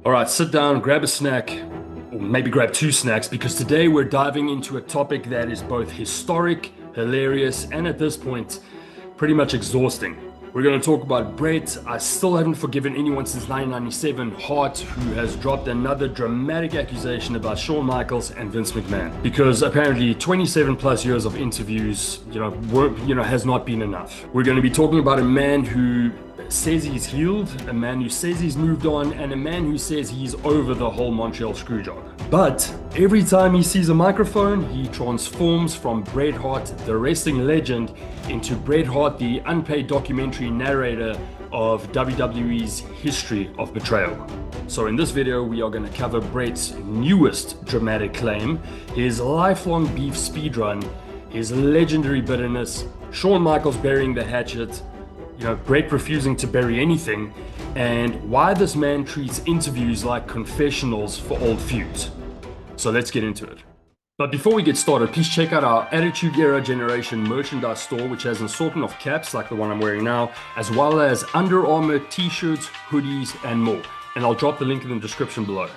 All right, sit down, grab a snack, or maybe grab two snacks, because today we're diving into a topic that is both historic, hilarious, and at this point, pretty much exhausting. We're going to talk about Bret. I still haven't forgiven anyone since 1997, Hart, who has dropped another dramatic accusation about Shawn Michaels and Vince McMahon. Because apparently 27 plus years of interviews, has not been enough. We're going to be talking about a man who says he's healed, a man who says he's moved on, and a man who says he's over the whole Montreal Screwjob. But every time he sees a microphone, he transforms from Bret Hart, the wrestling legend, into Bret Hart, the unpaid documentary narrator of WWE's history of betrayal. So in this video, we are going to cover Bret's newest dramatic claim, his lifelong beef speedrun, his legendary bitterness, Shawn Michaels burying the hatchet, Bret refusing to bury anything, and why this man treats interviews like confessionals for old feuds. So let's get into it. But before we get started, please check out our Attitude Era Generation merchandise store, which has an assortment of caps like the one I'm wearing now, as well as Under Armour t-shirts, hoodies, and more. And I'll drop the link in the description below.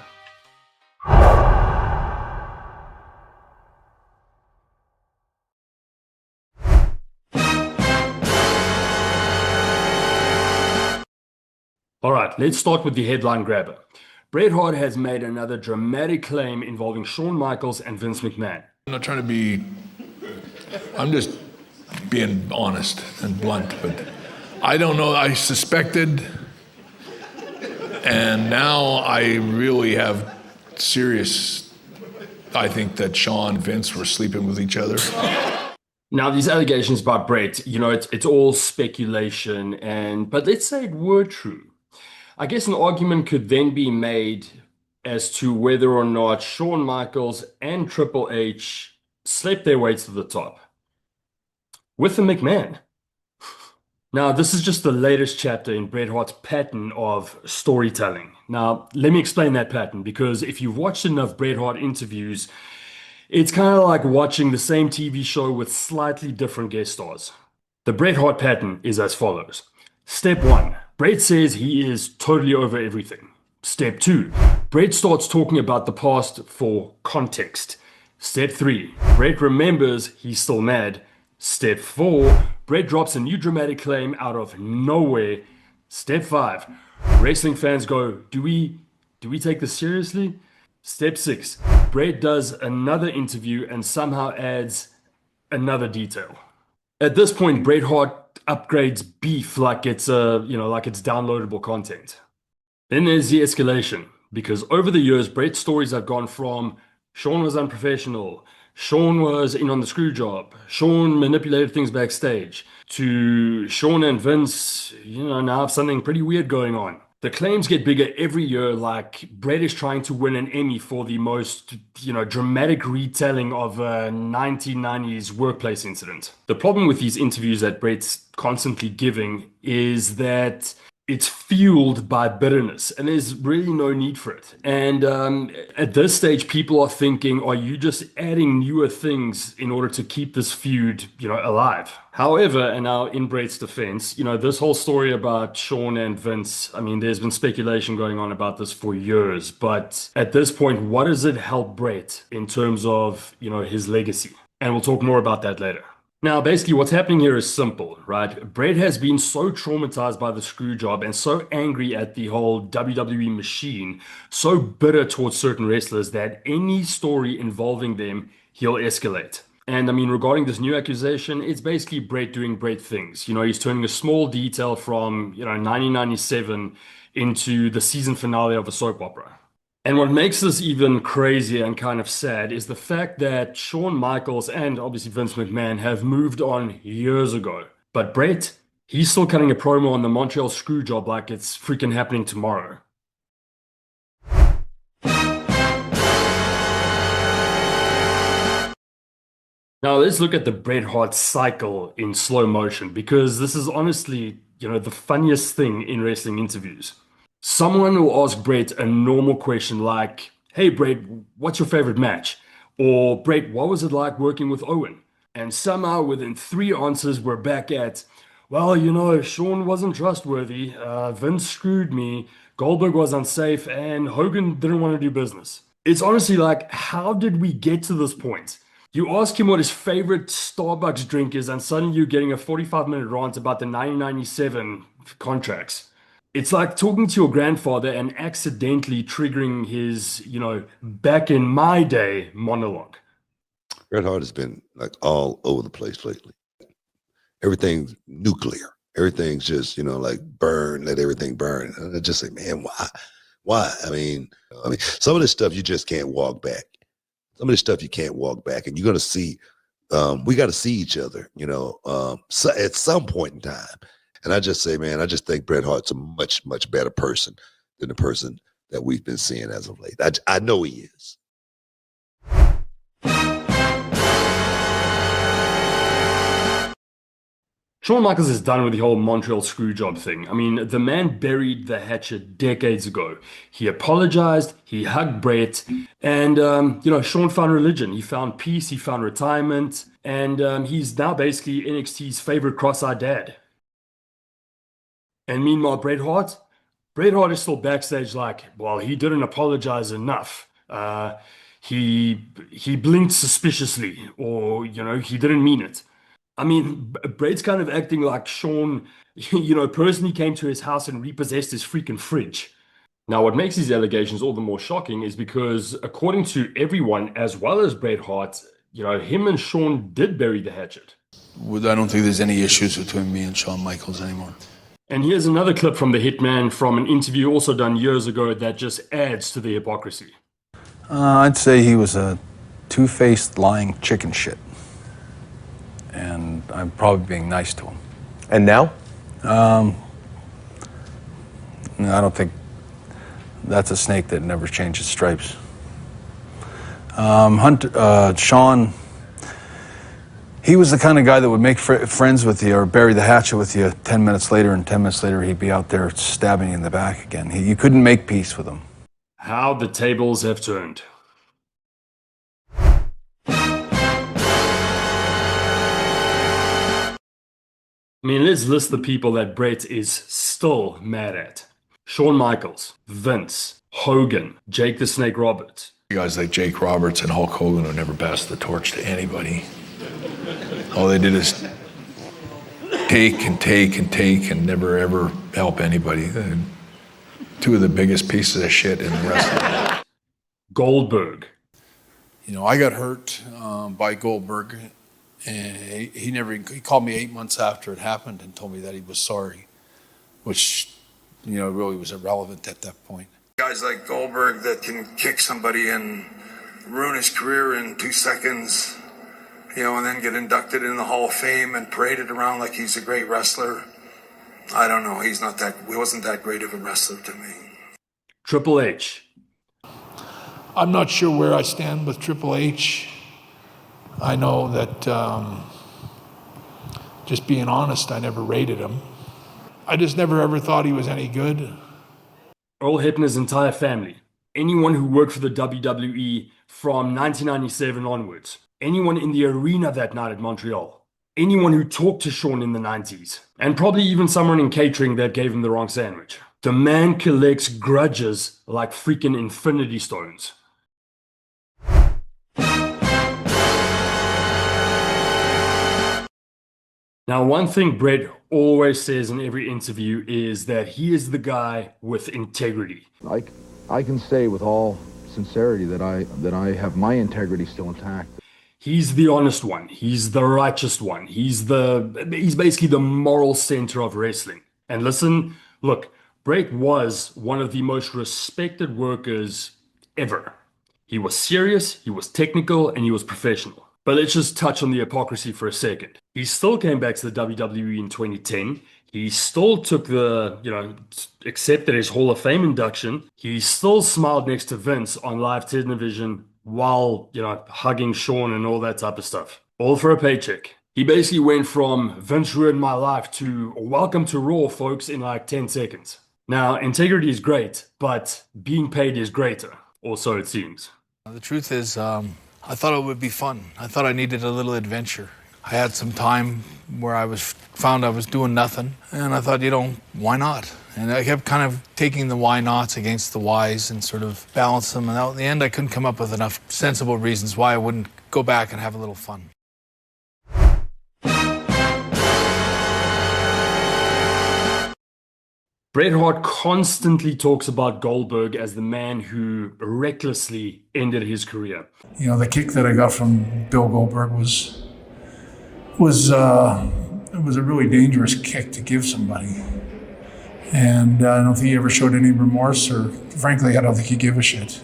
All right, let's start with the headline grabber. Bret Hart has made another dramatic claim involving Shawn Michaels and Vince McMahon. I'm not trying to be, I'm just being honest and blunt, but I don't know, I suspected, and now I really have I think that Shawn and Vince were sleeping with each other. Now, these allegations about Bret, it's all speculation, but let's say it were true. I guess an argument could then be made as to whether or not Shawn Michaels and Triple H slept their way to the top with the McMahon. Now, this is just the latest chapter in Bret Hart's pattern of storytelling. Now, let me explain that pattern, because if you've watched enough Bret Hart interviews, it's kind of like watching the same TV show with slightly different guest stars. The Bret Hart pattern is as follows. Step 1. Bret says he is totally over everything. Step 2. Bret starts talking about the past for context. Step 3. Bret remembers he's still mad. Step 4. Bret drops a new dramatic claim out of nowhere. Step 5. Wrestling fans go, do we take this seriously? Step 6. Bret does another interview and somehow adds another detail. At this point, Bret Hart upgrades beef like it's downloadable content. Then there's the escalation, because over the years, Bret's stories have gone from Shawn was unprofessional, Shawn was in on the screw job, Shawn manipulated things backstage, to Shawn and Vince, now have something pretty weird going on. The claims get bigger every year, like Bret is trying to win an Emmy for the most, dramatic retelling of a 1990s workplace incident. The problem with these interviews that Bret's constantly giving is that it's fueled by bitterness, and there's really no need for it. And at this stage, people are thinking, are you just adding newer things in order to keep this feud, alive? However, and now in Bret's defense, this whole story about Shawn and Vince, there's been speculation going on about this for years. But at this point, what does it help Bret in terms of, his legacy? And we'll talk more about that later. Now, basically, what's happening here is simple, right? Bret has been so traumatized by the screw job and so angry at the whole WWE machine, so bitter towards certain wrestlers that any story involving them, he'll escalate. And regarding this new accusation, it's basically Bret doing Bret things. He's turning a small detail from, 1997 into the season finale of a soap opera. And what makes this even crazier and kind of sad is the fact that Shawn Michaels and obviously Vince McMahon have moved on years ago. But Bret, he's still cutting a promo on the Montreal Screwjob like it's freaking happening tomorrow. Now let's look at the Bret Hart cycle in slow motion, because this is honestly, the funniest thing in wrestling interviews. Someone will ask Bret a normal question like, hey Bret, what's your favorite match? Or Bret, what was it like working with Owen? And somehow within 3 answers, we're back at, Well, Shawn wasn't trustworthy. Vince screwed me. Goldberg was unsafe, and Hogan didn't want to do business. It's honestly like, how did we get to this point? You ask him what his favorite Starbucks drink is, and suddenly you're getting a 45-minute rant about the 1997 contracts. It's like talking to your grandfather and accidentally triggering his, back in my day monologue. Bret Hart has been like all over the place lately. Everything's nuclear. Everything's just, like burn, let everything burn. And I just say, man, why? Why? I mean, some of this stuff you just can't walk back. Some of this stuff you can't walk back, and you're gonna see. We got to see each other, so at some point in time. And I just say, man, I just think Bret Hart's a much, much better person than the person that we've been seeing as of late. I know he is. Shawn Michaels is done with the whole Montreal Screwjob thing. I mean, the man buried the hatchet decades ago. He apologized, he hugged Bret, and, Shawn found religion. He found peace, he found retirement, and he's now basically NXT's favorite cross-eyed dad. And meanwhile, Bret Hart is still backstage like, well, he didn't apologize enough. He blinked suspiciously, or, he didn't mean it. I mean, Bret's kind of acting like Shawn, personally came to his house and repossessed his freaking fridge. Now, what makes these allegations all the more shocking is because, according to everyone, as well as Bret Hart, him and Shawn did bury the hatchet. I don't think there's any issues between me and Shawn Michaels anymore. And here's another clip from the Hitman from an interview also done years ago that just adds to the hypocrisy. I'd say he was a two-faced, lying chicken shit. And I'm probably being nice to him. And now? No, I don't think that's a snake that never changes stripes. Shawn, he was the kind of guy that would make friends with you or bury the hatchet with you 10 minutes later, and 10 minutes later he'd be out there stabbing you in the back again. You couldn't make peace with him. How the tables have turned. I mean, let's list the people that Bret is still mad at. Shawn Michaels, Vince, Hogan, Jake the Snake Roberts. Guys like Jake Roberts and Hulk Hogan who never passed the torch to anybody. All they did is take and take and take and never ever help anybody. They're two of the biggest pieces of shit in the wrestling. Goldberg. I got hurt by Goldberg. And he called me 8 months after it happened and told me that he was sorry, which, really was irrelevant at that point. Guys like Goldberg that can kick somebody and ruin his career in 2 seconds, and then get inducted in the Hall of Fame and paraded around like he's a great wrestler. I don't know. He wasn't that great of a wrestler to me. Triple H. I'm not sure where I stand with Triple H. I know that, just being honest, I never rated him. I just never ever thought he was any good. Earl Hebner's entire family. Anyone who worked for the WWE from 1997 onwards. Anyone in the arena that night at Montreal. Anyone who talked to Shawn in the 90s. And probably even someone in catering that gave him the wrong sandwich. The man collects grudges like freaking infinity stones. Now, one thing Bret always says in every interview is that he is the guy with integrity. I can say with all sincerity that I have my integrity still intact. He's the honest one. He's the righteous one. He's basically the moral center of wrestling. And listen, look, Bret was one of the most respected workers ever. He was serious, he was technical, and he was professional. But let's just touch on the hypocrisy for a second. He still came back to the WWE in 2010. He still took accepted his Hall of Fame induction. He still smiled next to Vince on live television while, hugging Shawn and all that type of stuff. All for a paycheck. He basically went from Vince ruined my life to welcome to Raw, folks, in like 10 seconds. Now, integrity is great, but being paid is greater, or so it seems. The truth is, I thought it would be fun. I thought I needed a little adventure. I had some time where found I was doing nothing, and I thought, why not? And I kept kind of taking the why nots against the whys and sort of balance them. And in the end, I couldn't come up with enough sensible reasons why I wouldn't go back and have a little fun. Bret Hart constantly talks about Goldberg as the man who recklessly ended his career. The kick that I got from Bill Goldberg was it was a really dangerous kick to give somebody. And I don't think he ever showed any remorse, or frankly, I don't think he gave a shit.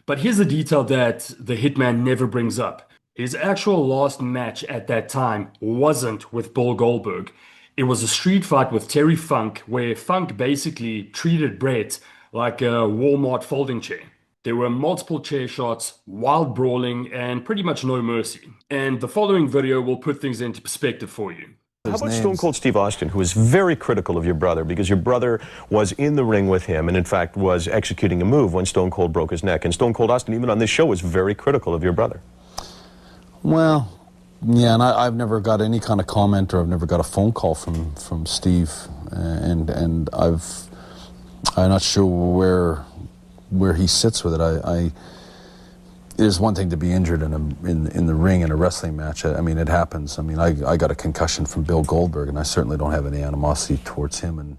But here's a detail that the Hitman never brings up. His actual last match at that time wasn't with Bill Goldberg. It was a street fight with Terry Funk, where Funk basically treated Bret like a Walmart folding chair. There were multiple chair shots, wild brawling, and pretty much no mercy. And the following video will put things into perspective for you. How about Stone Cold Steve Austin, who was very critical of your brother because your brother was in the ring with him and, in fact, was executing a move when Stone Cold broke his neck. And Stone Cold Austin, even on this show, was very critical of your brother. Well, yeah, and I've never got any kind of comment, or I've never got a phone call from Steve, and I'm not sure where he sits with it. It is one thing to be injured in the ring in a wrestling match. I mean, it happens. I mean, I got a concussion from Bill Goldberg, and I certainly don't have any animosity towards him. And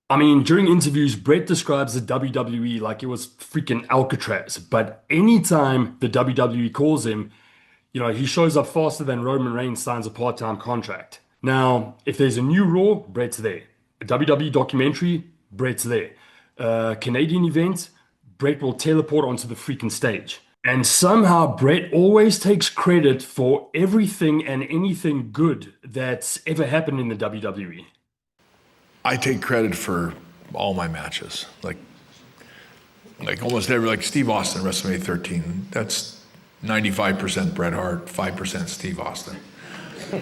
I mean, during interviews, Bret describes the WWE like it was freaking Alcatraz. But anytime the WWE calls him, he shows up faster than Roman Reigns signs a part-time contract. Now, if there's a new Raw, Bret's there. A WWE documentary, Bret's there. A Canadian event, Bret will teleport onto the freaking stage. And somehow Bret always takes credit for everything and anything good that's ever happened in the WWE. I take credit for all my matches. Like almost every, like Steve Austin, WrestleMania 13, that's 95% Bret Hart, 5% Steve Austin.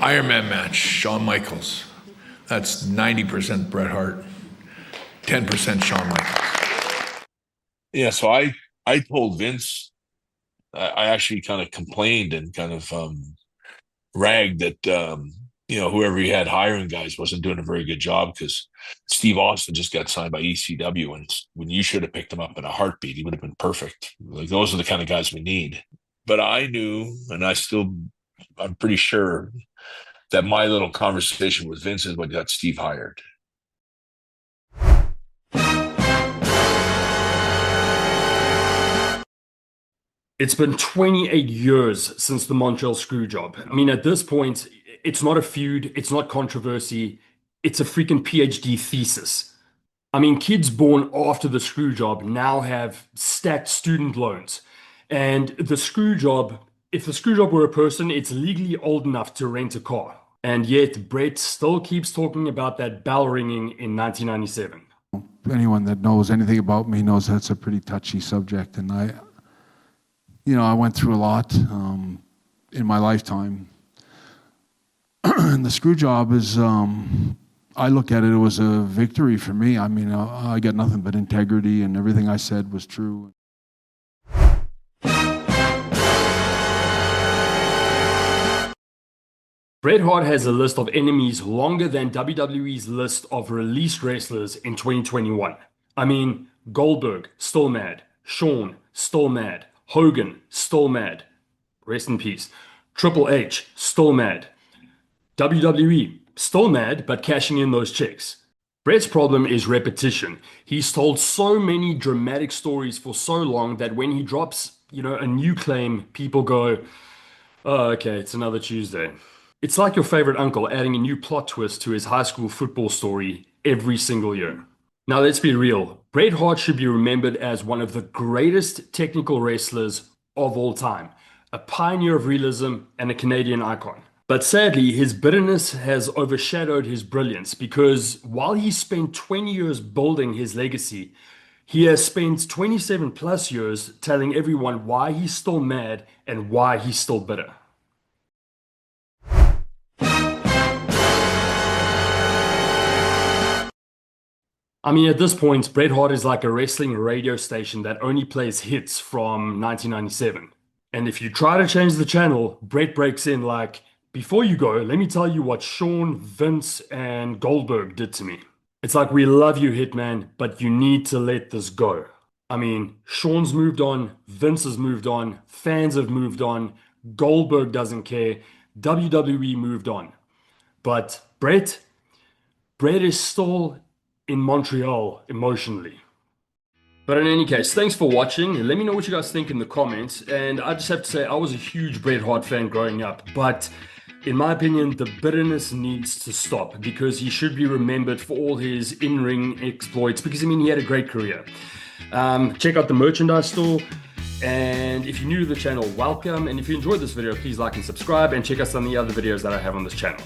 Iron Man match, Shawn Michaels. That's 90% Bret Hart, 10% Shawn Michaels. Yeah, so I told Vince, I actually kind of complained and kind of ragged that, whoever he had hiring guys wasn't doing a very good job, because Steve Austin just got signed by ECW, and when you should have picked him up in a heartbeat, he would have been perfect. Like, those are the kind of guys we need. But I knew, and I'm pretty sure that my little conversation with Vince is what got Steve hired. It's been 28 years since the Montreal Screwjob. I mean, at this point, it's not a feud, it's not controversy, it's a freaking PhD thesis. I mean, kids born after the Screwjob now have stacked student loans. And the Screwjob, if the Screwjob were a person, it's legally old enough to rent a car. And yet, Bret still keeps talking about that bell ringing in 1997. Anyone that knows anything about me knows that's a pretty touchy subject, and I went through a lot in my lifetime. And the Screwjob is, I look at it, it was a victory for me. I mean, I got nothing but integrity, and everything I said was true. Bret Hart has a list of enemies longer than WWE's list of released wrestlers in 2021. I mean, Goldberg, still mad. Shawn, still mad. Hogan, still mad. Rest in peace. Triple H, still mad. WWE, still mad, but cashing in those checks. Bret's problem is repetition. He's told so many dramatic stories for so long that when he drops, a new claim, people go, oh, okay, it's another Tuesday. It's like your favorite uncle adding a new plot twist to his high school football story every single year. Now, let's be real. Bret Hart should be remembered as one of the greatest technical wrestlers of all time, a pioneer of realism and a Canadian icon. But sadly, his bitterness has overshadowed his brilliance, because while he spent 20 years building his legacy, he has spent 27 plus years telling everyone why he's still mad and why he's still bitter. I mean, at this point, Bret Hart is like a wrestling radio station that only plays hits from 1997. And if you try to change the channel, Bret breaks in like, before you go, let me tell you what Shawn, Vince, and Goldberg did to me. It's like, we love you, Hitman, but you need to let this go. I mean, Shawn's moved on, Vince has moved on, fans have moved on, Goldberg doesn't care, WWE moved on. But Bret is still in Montreal emotionally. But in any case, thanks for watching. Let me know what you guys think in the comments. And I just have to say, I was a huge Bret Hart fan growing up, but in my opinion, the bitterness needs to stop because he should be remembered for all his in-ring exploits because, I mean, he had a great career. Check out the merchandise store. And if you're new to the channel, welcome. And if you enjoyed this video, please like and subscribe and check out some of the other videos that I have on this channel.